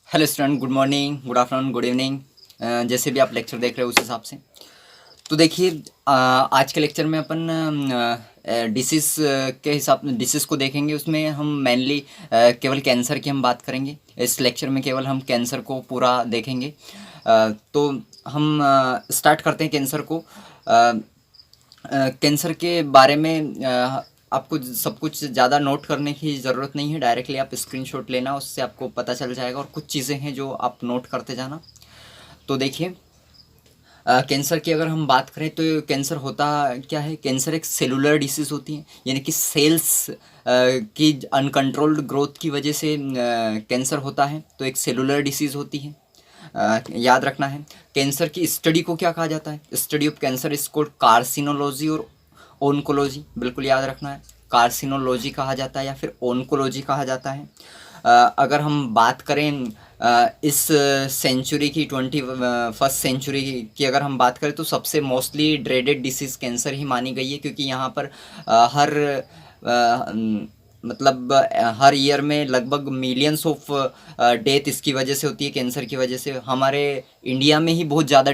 Hello student, good morning, good afternoon, good evening, जैसे भी आप लेक्चर देख रहे हो उस हिसाब से। तो देखिए, आज के लेक्चर में अपन डिसीज़ के हिसाब डिसीज़ को देखेंगे। उसमें हम मेनली केवल कैंसर की हम बात करेंगे। इस लेक्चर में केवल हम कैंसर को पूरा देखेंगे। तो हम स्टार्ट करते हैं कैंसर को। कैंसर के बारे में आपको सब कुछ ज़्यादा नोट करने की ज़रूरत नहीं है। डायरेक्टली आप स्क्रीनशॉट लेना, उससे आपको पता चल जाएगा। और कुछ चीज़ें हैं जो आप नोट करते जाना। तो देखिए, कैंसर की अगर हम बात करें तो कैंसर होता क्या है। कैंसर एक सेलुलर डिसीज़ होती है, यानी कि सेल्स की अनकंट्रोल्ड ग्रोथ की वजह से कैंसर होता है। तो एक सेलुलर डिसीज़ होती है, याद रखना है। कैंसर की स्टडी को क्या कहा जाता है? Study of cancer is called carcinology और ओनकोलॉजी। बिल्कुल याद रखना है, कार्सिनोलॉजी कहा जाता है या फिर ओनकोलॉजी कहा जाता है। अगर हम बात करें इस सेंचुरी की 21st सेंचुरी की अगर हम बात करें तो सबसे मोस्टली ड्रेडेड डिसीज़ कैंसर ही मानी गई है, क्योंकि यहाँ पर हर मतलब हर ईयर में लगभग मिलियंस ऑफ डेथ इसकी वजह से होती है। कैंसर की वजह से हमारे इंडिया में ही बहुत ज़्यादा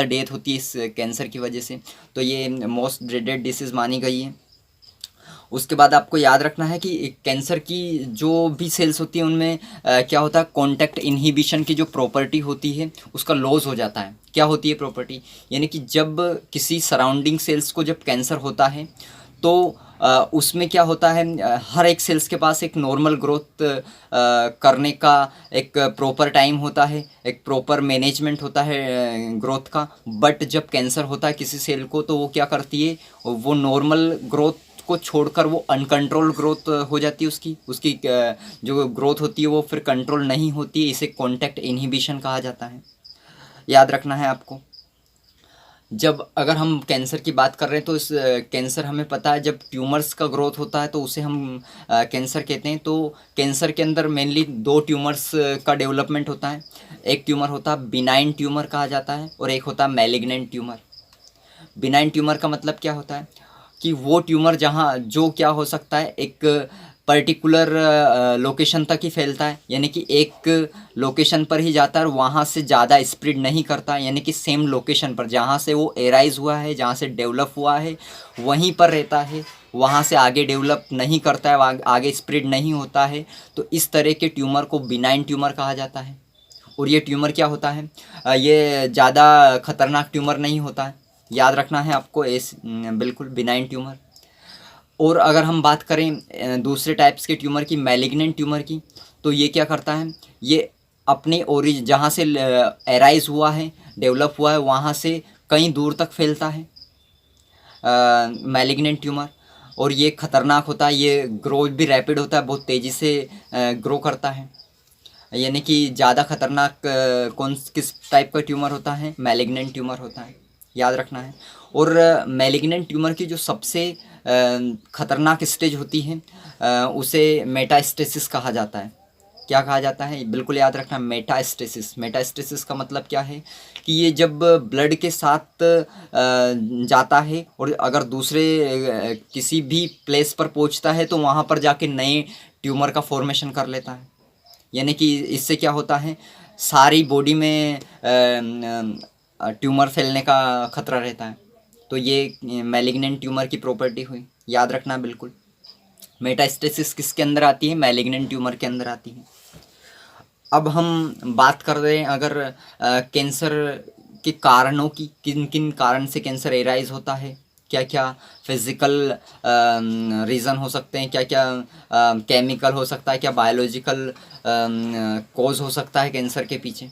डेथ होती है इस कैंसर की वजह से। तो ये मोस्ट ड्रेडेड डिसीज़ मानी गई है। उसके बाद आपको याद रखना है कि कैंसर की जो भी सेल्स होती हैं उनमें क्या होता है, कॉन्टैक्ट इनहिबिशन की जो प्रॉपर्टी होती है उसका लॉस हो जाता है। क्या होती है प्रॉपर्टी? यानी कि जब किसी सराउंडिंग सेल्स को जब कैंसर होता है तो उसमें क्या होता है, हर एक सेल्स के पास एक नॉर्मल ग्रोथ करने का एक प्रॉपर टाइम होता है, एक प्रॉपर मैनेजमेंट होता है ग्रोथ का। बट जब कैंसर होता है किसी सेल को तो वो क्या करती है, वो नॉर्मल ग्रोथ को छोड़कर वो अनकंट्रोल ग्रोथ हो जाती है। उसकी जो ग्रोथ होती है वो फिर कंट्रोल नहीं होती है। इसे कॉन्टैक्ट इनहिबिशन कहा जाता है, याद रखना है आपको। जब अगर हम कैंसर की बात कर रहे हैं तो इस कैंसर हमें पता है जब ट्यूमर्स का ग्रोथ होता है तो उसे हम कैंसर कहते हैं। तो कैंसर के अंदर मेनली दो ट्यूमर्स का डेवलपमेंट होता है। एक ट्यूमर होता है बिनाइन ट्यूमर कहा जाता है और एक होता है मैलिग्नेंट ट्यूमर। बिनाइन ट्यूमर का मतलब क्या होता है कि वो ट्यूमर जहाँ जो क्या हो सकता है, एक पर्टिकुलर लोकेशन तक ही फैलता है, यानी कि एक लोकेशन पर ही जाता है और वहाँ से ज़्यादा स्प्रेड नहीं करता। यानी कि सेम लोकेशन पर जहाँ से वो एराइज हुआ है, जहाँ से डेवलप हुआ है वहीं पर रहता है, वहाँ से आगे डेवलप नहीं करता है, आगे स्प्रेड नहीं होता है। तो इस तरह के ट्यूमर को बिनाइन ट्यूमर कहा जाता है। और ये ट्यूमर क्या होता है, ये ज़्यादा खतरनाक ट्यूमर नहीं होता है, याद रखना है आपको। बिल्कुल बिनाइन ट्यूमर। और अगर हम बात करें दूसरे टाइप्स के ट्यूमर की, मैलिग्नेंट ट्यूमर की, तो ये क्या करता है, ये अपने ओरिजिन जहाँ से एराइज हुआ है, डेवलप हुआ है, वहाँ से कहीं दूर तक फैलता है मैलिग्नेंट ट्यूमर। और ये खतरनाक होता है, ये ग्रोथ भी रैपिड होता है, बहुत तेज़ी से ग्रो करता है। यानी कि ज़्यादा खतरनाक किस टाइप का ट्यूमर होता है, मैलिग्नेंट ट्यूमर होता है, याद रखना है। और मैलिग्नेंट ट्यूमर की जो सबसे खतरनाक स्टेज होती है उसे मेटास्टेसिस कहा जाता है। क्या कहा जाता है, बिल्कुल याद रखना, मेटास्टेसिस। मेटास्टेसिस का मतलब क्या है कि ये जब ब्लड के साथ जाता है और अगर दूसरे किसी भी प्लेस पर पहुंचता है तो वहाँ पर जाके नए ट्यूमर का फॉर्मेशन कर लेता है। यानी कि इससे क्या होता है, सारी बॉडी में ट्यूमर फैलने का खतरा रहता है। तो ये मैलिग्नेंट ट्यूमर की प्रॉपर्टी हुई, याद रखना बिल्कुल। मेटास्टेसिस किसके अंदर आती है, मैलिग्नेंट ट्यूमर के अंदर आती है। अब हम बात कर रहे हैं अगर कैंसर के कारणों की, किन किन कारण से कैंसर एराइज होता है, क्या क्या फिज़िकल रीज़न हो सकते हैं, क्या क्या केमिकल हो सकता है, क्या बायोलॉजिकल कॉज हो सकता है कैंसर के पीछे।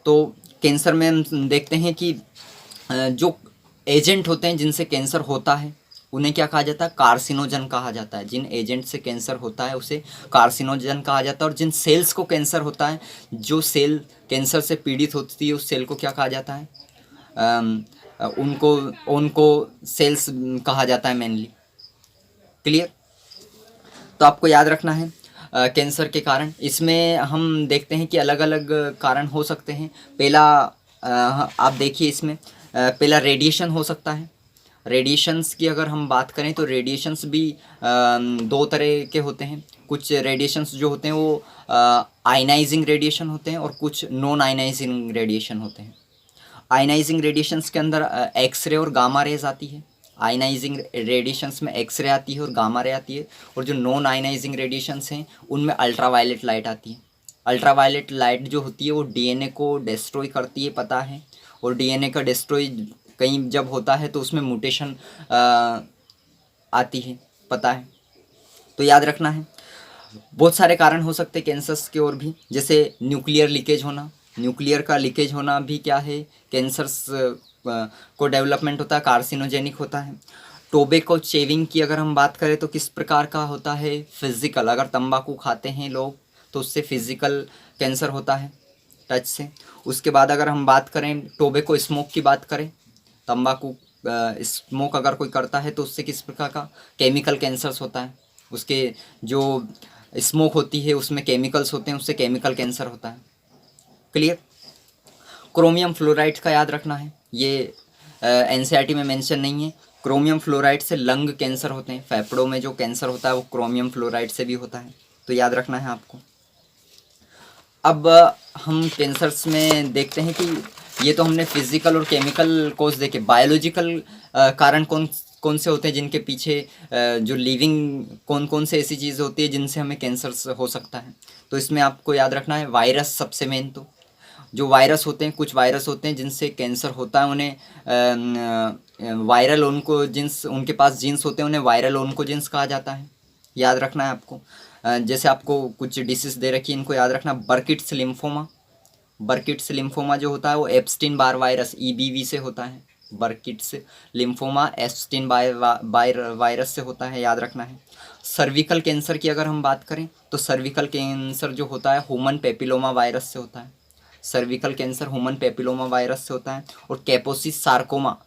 तो कैंसर में हम देखते हैं कि जो एजेंट होते हैं जिनसे कैंसर होता है उन्हें क्या कहा जाता है, कार्सिनोजन कहा जाता है। जिन एजेंट से कैंसर होता है उसे कार्सिनोजन कहा जाता है। और जिन सेल्स को कैंसर होता है, जो सेल कैंसर से पीड़ित होती है उस सेल को क्या कहा जाता है, उनको उनको सेल्स कहा जाता है मेनली। क्लियर? तो आपको याद रखना है कैंसर के कारण। इसमें हम देखते हैं कि अलग अलग कारण हो सकते हैं। पहला आप देखिए इसमें पहला रेडिएशन हो सकता है। रेडिएशंस की अगर हम बात करें तो रेडिएशंस भी दो तरह के होते हैं। कुछ रेडिएशंस जो होते हैं वो आयनाइजिंग रेडिएशन होते हैं और कुछ नॉन आयनाइजिंग रेडिएशन होते हैं। आयनाइजिंग रेडिएशंस के अंदर एक्सरे और गामा रेज आती है। आयनाइजिंग रेडिएशंस में एक्सरे आती है और गामा रे आती है, और जो नॉन आयनाइजिंग रेडिएशंस हैं उनमें अल्ट्रावायलेट लाइट आती है। अल्ट्रावायलेट लाइट जो होती है वो डीएनए को डिस्ट्रॉय करती है, पता है, और डीएनए का डिस्ट्रॉय कहीं जब होता है तो उसमें म्यूटेशन आती है, पता है। तो याद रखना है। बहुत सारे कारण हो सकते हैं कैंसर्स के और भी, जैसे न्यूक्लियर लीकेज होना। न्यूक्लियर का लीकेज होना भी क्या है, कैंसर्स को डेवलपमेंट होता है, कार्सिनोजेनिक होता है। टोबैको चेविंग की अगर हम बात करें तो किस प्रकार का होता है, फिजिकल। अगर तंबाकू खाते हैं लोग तो उससे फिजिकल कैंसर होता है टच से। उसके बाद अगर हम बात करें टोबैको स्मोक की बात करें, तंबाकू स्मोक अगर कोई करता है तो उससे किस प्रकार का केमिकल कैंसर्स होता है। उसके जो स्मोक होती है उसमें केमिकल्स होते हैं, उससे केमिकल कैंसर होता है। क्लियर। क्रोमियम फ्लोराइड का याद रखना है, ये एनसीईआरटी में मेंशन नहीं है। क्रोमियम फ्लोराइड से लंग कैंसर होते हैं, फेफड़ों में जो कैंसर होता है वो क्रोमियम फ्लोराइड से भी होता है, तो याद रखना है आपको। अब हम कैंसर्स में देखते हैं कि ये तो हमने फिजिकल और केमिकल कोज देखे। बायोलॉजिकल कारण कौन कौन से होते हैं जिनके पीछे जो लिविंग कौन कौन से ऐसी चीज़ होती है जिनसे हमें कैंसर हो सकता है। तो इसमें आपको याद रखना है वायरस सबसे मेन। तो जो वायरस होते हैं, कुछ वायरस होते हैं जिनसे कैंसर होता है, उन्हें वायरल उनको जिन्स, उनके पास जीन्स होते हैं, उन्हें वायरल उनको जीन्स कहा जाता है। याद रखना है आपको। जैसे आपको कुछ डिसीज़ दे रखी है, इनको याद रखना। बर्किट्स लिम्फोमा, बर्किट्स लिम्फोमा जो होता है वो एप्स्टीन बार वायरस EBV से होता है। बर्किट्स लिम्फोमा एप्स्टीन बार वायरस से होता है, याद रखना है। सर्विकल कैंसर की अगर हम बात करें तो सर्विकल कैंसर जो होता है ह्यूमन पेपिलोमा वायरस से होता है। Cervical cancer human papilloma virus से होता है। और कैपोसिस सार्कोमा,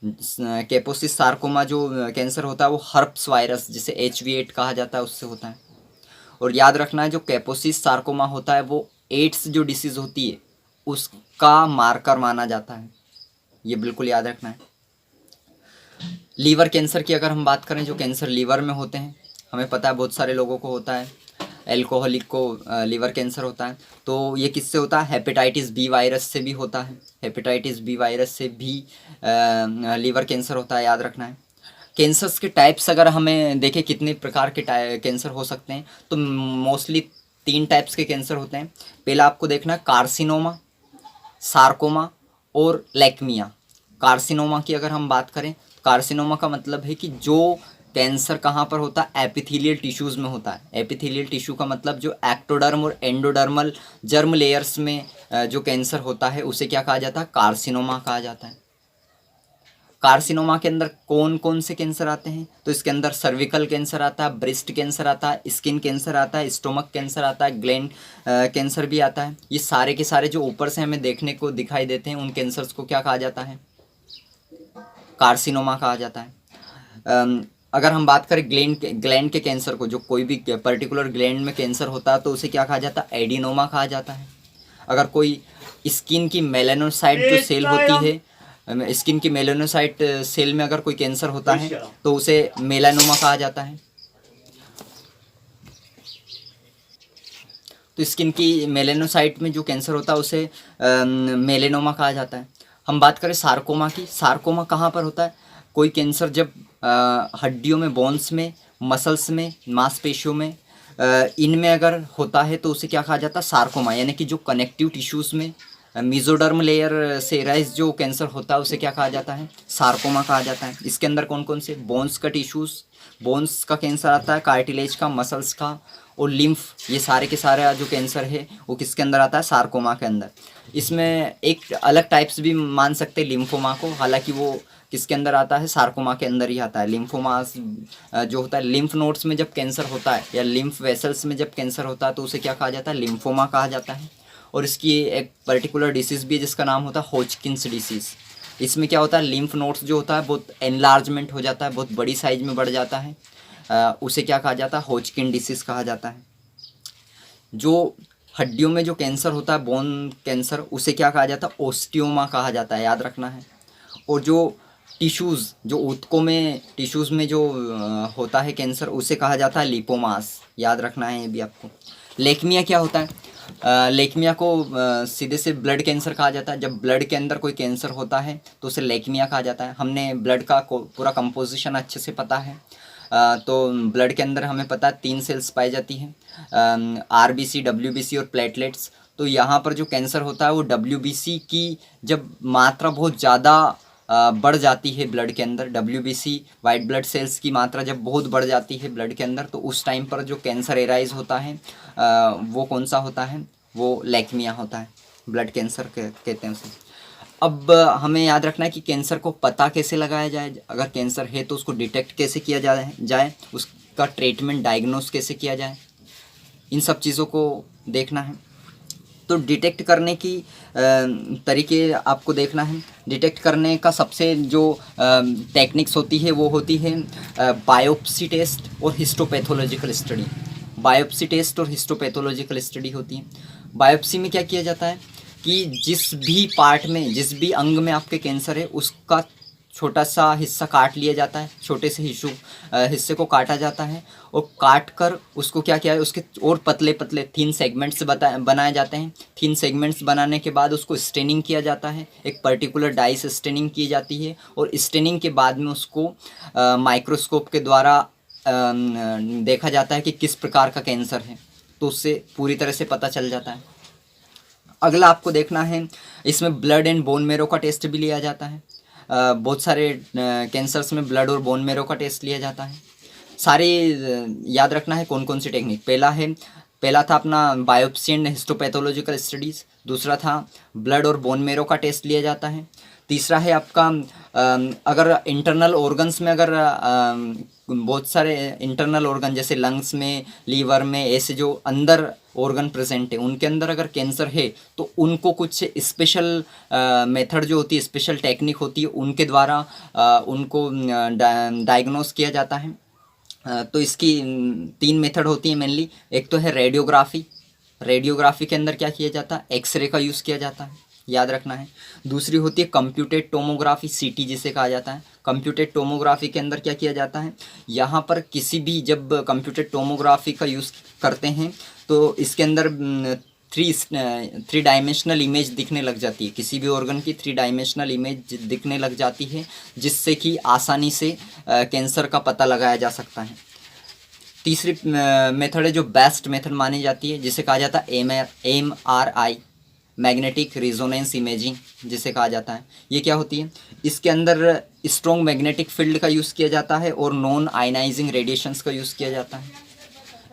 कैपोसिस सार्कोमा जो कैंसर होता है वो हर्प्स वायरस, जिसे HV8 कहा जाता है, उससे होता है। और याद रखना है जो कैपोसिस सार्कोमा होता है वो एड्स जो डिसीज़ होती है उसका मार्कर माना जाता है, ये बिल्कुल याद रखना है। लीवर कैंसर की अगर हम बात करें, जो कैंसर लीवर में होते हैं, हमें पता है बहुत सारे लोगों को होता है, एल्कोहलिक को लीवर कैंसर होता है। तो ये किससे होता है, हेपेटाइटिस B वायरस से भी होता है। हेपेटाइटिस B वायरस से भी लीवर कैंसर होता है, याद रखना है। कैंसर्स के टाइप्स अगर हमें देखें कितने प्रकार के कैंसर हो सकते हैं, तो मोस्टली 3 टाइप्स के कैंसर होते हैं। पहला आपको देखना है कार्सिनोमा, सार्कोमा और लेकमिया। कार्सिनोमा की अगर हम बात करें, कार्सिनोमा का मतलब है कि जो कैंसर कहाँ पर होता है, एपिथेलियल टिश्यूज़ में होता है। एपिथेलियल टिश्यू का मतलब जो एक्टोडर्म और एंडोडर्मल जर्म लेयर्स में जो कैंसर होता है उसे क्या कहा जाता है, कार्सिनोमा कहा जाता है। कार्सिनोमा के अंदर कौन कौन से कैंसर आते हैं, तो इसके अंदर सर्विकल कैंसर आता है, ब्रेस्ट कैंसर आता है, स्किन कैंसर आता है, स्टोमक कैंसर आता है, ग्लैंड कैंसर भी आता है। ये सारे के सारे जो ऊपर से हमें देखने को दिखाई देते हैं उन कैंसर्स को क्या कहा जाता है, कार्सिनोमा कहा जाता है। अगर हम बात करें ग्लैंड के कैंसर को, जो कोई भी पर्टिकुलर ग्लैंड में कैंसर होता है तो उसे क्या कहा जाता है, एडिनोमा कहा जाता है। अगर कोई स्किन की मेलानोसाइट जो सेल होती है, स्किन की मेलानोसाइट सेल में अगर कोई कैंसर होता है तो उसे मेलानोमा कहा जाता है। तो स्किन की मेलानोसाइट में जो कैंसर होता है उसे मेलेनोमा कहा जाता है। हम बात करें सार्कोमा की, सार्कोमा कहाँ पर होता है, कोई कैंसर जब हड्डियों में, बोन्स में, मसल्स में, मांसपेशियों में, इनमें अगर होता है तो उसे क्या कहा जाता है, सार्कोमा। यानी कि जो कनेक्टिव टिश्यूज़ में मीजोडर्म लेयर से राइज जो कैंसर होता है उसे क्या कहा जाता है, सार्कोमा कहा जाता है। इसके अंदर कौन कौन से, बोन्स का टिश्यूज़, बोन्स का कैंसर आता है, कार्टिलेज का, मसल्स का और लिम्फ, ये सारे के सारे जो कैंसर है वो किसके अंदर आता है, सार्कोमा के अंदर। इसमें एक अलग टाइप्स भी मान सकते हैं लिम्फोमा को, हालांकि वो किसके अंदर आता है, सार्कोमा के अंदर ही आता है। लिम्फोमा जो होता है, लिम्फ नोड्स में जब कैंसर होता है या लिम्फ वेसल्स में जब कैंसर होता है तो उसे क्या कहा जाता है, लिम्फोमा कहा जाता है। और इसकी एक पर्टिकुलर डिसीज़ भी है जिसका नाम होता है होजकिंस डिसीज़। इसमें क्या होता है, लिम्फ नोड्स जो होता है बहुत एनलार्जमेंट हो जाता है, बहुत बड़ी साइज में बढ़ जाता है, उसे क्या कहा जाता है, होजकिन डिसीज़ कहा जाता है। जो हड्डियों में जो कैंसर होता है, बोन कैंसर, उसे क्या कहा जाता है, ओस्टियोमा कहा जाता है, याद रखना है। और जो टिश्यूज़, जो ऊतकों में टिश्यूज़ में जो होता है कैंसर, उसे कहा जाता है लिपोमास, याद रखना है ये भी आपको। लेकमिया क्या होता है, लेकमिया को सीधे से ब्लड कैंसर कहा जाता है। जब ब्लड के अंदर कोई कैंसर होता है तो उसे लेकमिया कहा जाता है। हमने ब्लड का पूरा कंपोजिशन अच्छे से पता है। तो ब्लड के अंदर हमें पता है 3 सेल्स पाई जाती हैं, RBC, WBC और प्लेटलेट्स। तो यहाँ पर जो कैंसर होता है वो WBC की जब मात्रा बहुत ज़्यादा बढ़ जाती है ब्लड के अंदर, WBC वाइट ब्लड सेल्स की मात्रा जब बहुत बढ़ जाती है ब्लड के अंदर, तो उस टाइम पर जो कैंसर एराइज होता है वो कौन सा होता है, वो लेकमिया होता है, ब्लड कैंसर कहते हैं उसे। अब हमें याद रखना है कि कैंसर को पता कैसे लगाया जाए, अगर कैंसर है तो उसको डिटेक्ट कैसे किया जाए, उसका ट्रीटमेंट डायग्नोस कैसे किया जाए, इन सब चीज़ों को देखना है। तो डिटेक्ट करने की तरीके आपको देखना है। डिटेक्ट करने का सबसे जो टेक्निक्स होती है वो होती है बायोप्सी टेस्ट और हिस्टोपैथोलॉजिकल स्टडी। बायोप्सी टेस्ट और हिस्टोपैथोलॉजिकल स्टडी होती है। बायोप्सी में क्या किया जाता है कि जिस भी पार्ट में, जिस भी अंग में आपके कैंसर है उसका छोटा सा हिस्सा काट लिया जाता है, छोटे से हिस्से को काटा जाता है और काट कर उसको क्या किया है, उसके और पतले पतले थिन सेगमेंट्स बनाए जाते हैं। थिन सेगमेंट्स बनाने के बाद उसको स्टेनिंग किया जाता है, एक पर्टिकुलर डाई से स्टेनिंग की जाती है और स्टेनिंग के बाद में उसको माइक्रोस्कोप के द्वारा देखा जाता है कि किस प्रकार का कैंसर है, तो उससे पूरी तरह से पता चल जाता है। अगला आपको देखना है, इसमें ब्लड एंड बोन मेरो का टेस्ट भी लिया जाता है। बहुत सारे कैंसर्स में ब्लड और बोन मेरो का टेस्ट लिया जाता है। सारे याद रखना है कौन कौन सी टेक्निक। पहला था अपना बायोप्सी एंड हिस्टोपैथोलॉजिकल स्टडीज़, दूसरा था ब्लड और बोन मेरो का टेस्ट लिया जाता है, तीसरा है आपका अगर इंटरनल ऑर्गन्स में अगर बहुत सारे इंटरनल ऑर्गन जैसे लंग्स में, लीवर में, ऐसे जो अंदर ऑर्गन प्रेजेंट है उनके अंदर अगर कैंसर है तो उनको कुछ स्पेशल मेथड जो होती है, स्पेशल टेक्निक होती है, उनके द्वारा उनको डायग्नोस किया जाता है। तो इसकी 3 मेथड होती है मेनली। एक तो है रेडियोग्राफी। रेडियोग्राफी के अंदर क्या किया जाता है, एक्सरे का यूज़ किया जाता है, याद रखना है। दूसरी होती है कंप्यूटेड टोमोग्राफी, CT जिसे कहा जाता है। कंप्यूटेड टोमोग्राफी के अंदर क्या किया जाता है, यहाँ पर किसी भी जब कंप्यूटेड टोमोग्राफी का यूज़ करते हैं तो इसके अंदर 3 डायमेंशनल इमेज दिखने लग जाती है, किसी भी ऑर्गन की 3 डायमेंशनल इमेज दिखने लग जाती है, जिससे कि आसानी से कैंसर का पता लगाया जा सकता है। तीसरी मेथड है जो बेस्ट मेथड मानी जाती है, जिसे कहा जाता है MRI, मैग्नेटिक रिजोनेंस इमेजिंग जिसे कहा जाता है। ये क्या होती है, इसके अंदर स्ट्रॉन्ग मैग्नेटिक फील्ड का यूज़ किया जाता है और नॉन आयनाइजिंग रेडिएशंस का यूज़ किया जाता है।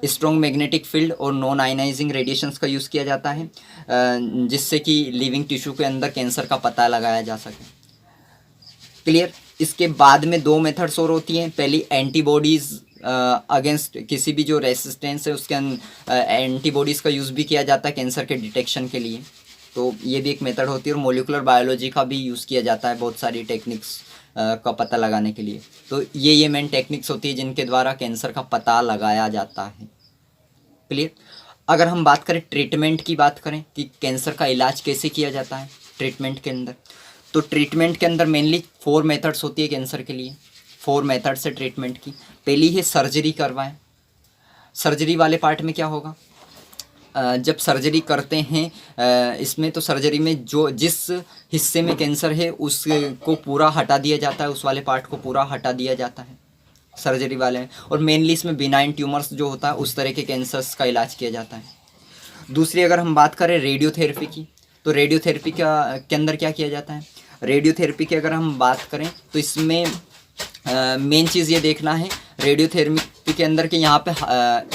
स्ट्रॉन्ग मैग्नेटिक फील्ड और नॉन आयनाइजिंग रेडिएशंस का यूज़ किया जाता है, जिससे कि लिविंग टिश्यू के अंदर कैंसर का पता लगाया जा सके। क्लियर। इसके बाद में 2 मेथड्स और होती हैं। पहली एंटीबॉडीज़ अगेंस्ट किसी भी जो रेसिस्टेंस है उसके एंटीबॉडीज़ का यूज़ भी किया जाता है कैंसर के डिटेक्शन के लिए, तो ये भी एक मेथड होती है। और मोलिकुलर बायोलॉजी का भी यूज़ किया जाता है बहुत सारी टेक्निक्स का पता लगाने के लिए। तो ये मेन टेक्निक्स होती है जिनके द्वारा कैंसर का पता लगाया जाता है। क्लियर। अगर हम बात करें ट्रीटमेंट की, बात करें कि कैंसर का इलाज कैसे किया जाता है ट्रीटमेंट के अंदर, तो ट्रीटमेंट के अंदर मेनली 4 मेथड्स होती है कैंसर के लिए। 4 मेथड्स है ट्रीटमेंट की। पहली है सर्जरी करवाएं। सर्जरी वाले पार्ट में क्या होगा, जब सर्जरी करते हैं इसमें, तो सर्जरी में जो जिस हिस्से में कैंसर है उसको पूरा हटा दिया जाता है, उस वाले पार्ट को पूरा हटा दिया जाता है सर्जरी वाले में। और मेनली इसमें बिनाइन ट्यूमर्स जो होता है उस तरह के कैंसर्स का इलाज किया जाता है। दूसरी अगर हम बात करें रेडियोथेरेपी की, तो रेडियोथेरेपी के अंदर क्या किया जाता है, रेडियोथेरेपी की अगर हम बात करें तो इसमें मेन चीज़ ये देखना है रेडियोथेरेपी के अंदर कि यहाँ पे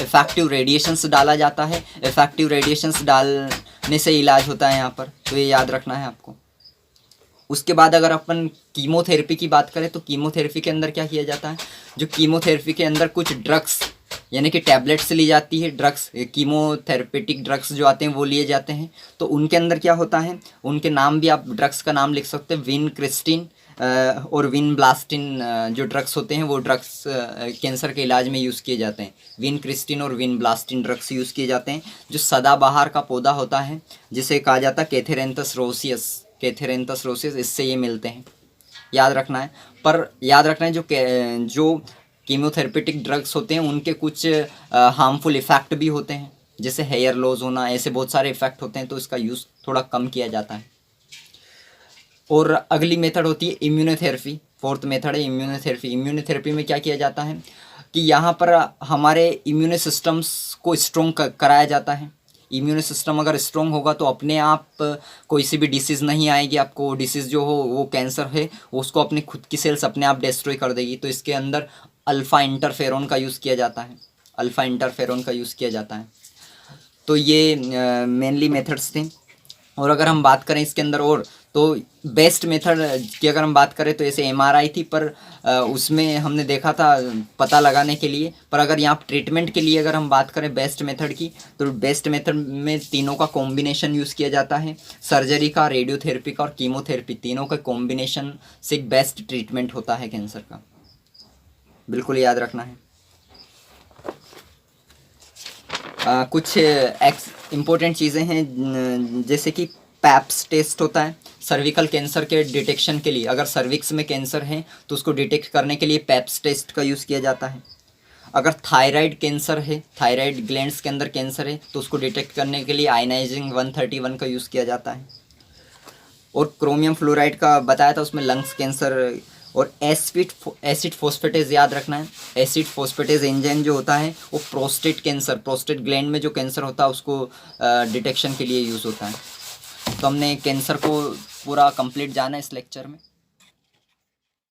इफेक्टिव रेडिएशंस डाला जाता है। इफेक्टिव रेडिएशंस डालने से इलाज होता है यहाँ पर, तो ये याद रखना है आपको। उसके बाद अगर अपन कीमोथेरेपी की बात करें तो कीमोथेरेपी के अंदर क्या किया जाता है, जो कीमोथेरेपी के अंदर कुछ ड्रग्स यानी कि टैबलेट्स ली जाती है, ड्रग्स कीमोथेरेपेटिक ड्रग्स जो आते हैं वो लिए जाते हैं। तो उनके अंदर क्या होता है, उनके नाम भी आप ड्रग्स का नाम लिख सकते हैं, विनक्रिस्टिन और विनब्लास्टिन जो ड्रग्स होते हैं वो ड्रग्स कैंसर के इलाज में यूज़ किए जाते हैं। विनक्रिस्टिन और विनब्लास्टिन ड्रग्स यूज़ किए जाते हैं, जो सदाबहार का पौधा होता है जिसे कहा जाता है कैथेरेंथस रोसियस। कैथेरेंथस रोसियस, इससे ये मिलते हैं, याद रखना है। पर याद रखना है जो कीमोथेरेपेटिक ड्रग्स होते हैं उनके कुछ हार्मफुल इफ़ेक्ट भी होते हैं, जैसे हेयर लॉस होना, ऐसे बहुत सारे इफ़ेक्ट होते हैं, तो इसका यूज़ थोड़ा कम किया जाता है। और अगली मेथड होती है इम्यूनोथेरेपी। फोर्थ मेथड है इम्यूनोथेरेपी। इम्यूनोथेरेपी में क्या किया जाता है कि यहाँ पर हमारे इम्यून सिस्टम्स को स्ट्रॉन्ग कराया जाता है। इम्यून सिस्टम अगर स्ट्रॉन्ग होगा तो अपने आप कोई सी भी डिसीज़ नहीं आएगी आपको। डिसीज़ जो हो वो कैंसर है, उसको अपने खुद की सेल्स अपने आप डिस्ट्रॉय कर देगी। तो इसके अंदर अल्फ़ा इंटरफेरोन का यूज़ किया जाता है। अल्फ़ा इंटरफेरोन का यूज़ किया जाता है। तो ये मेनली मेथड्स थे। और अगर हम बात करें इसके अंदर और, तो बेस्ट मेथड की अगर हम बात करें तो ऐसे एमआरआई थी, पर उसमें हमने देखा था पता लगाने के लिए। पर अगर यहाँ ट्रीटमेंट के लिए अगर हम बात करें बेस्ट मेथड की, तो बेस्ट मेथड में तीनों का कॉम्बिनेशन यूज़ किया जाता है। सर्जरी का, रेडियोथेरेपी का और कीमोथेरेपी, तीनों का कॉम्बिनेशन से एक बेस्ट ट्रीटमेंट होता है कैंसर का। बिल्कुल याद रखना है। कुछ इम्पोर्टेंट चीज़ें हैं, जैसे कि पैप्स टेस्ट होता है सर्विकल कैंसर के डिटेक्शन के लिए। अगर सर्विक्स में कैंसर है तो उसको डिटेक्ट करने के लिए पैप्स टेस्ट का यूज़ किया जाता है। अगर थायराइड कैंसर है, थायराइड ग्लैंड्स के अंदर कैंसर है, तो उसको डिटेक्ट करने के लिए आयनाइजिंग 131 का यूज़ किया जाता है। और क्रोमियम फ्लोराइड का बताया था, उसमें लंग्स कैंसर। और एसिड फोस्फेटेज याद रखना है। एसिड फोस्फेटेज एंजाइम जो होता है वो प्रोस्टेट कैंसर, प्रोस्टेट ग्लैंड में जो कैंसर होता है उसको डिटेक्शन के लिए यूज़ होता है। तो हमने कैंसर को पूरा कंप्लीट जाना इस लेक्चर में।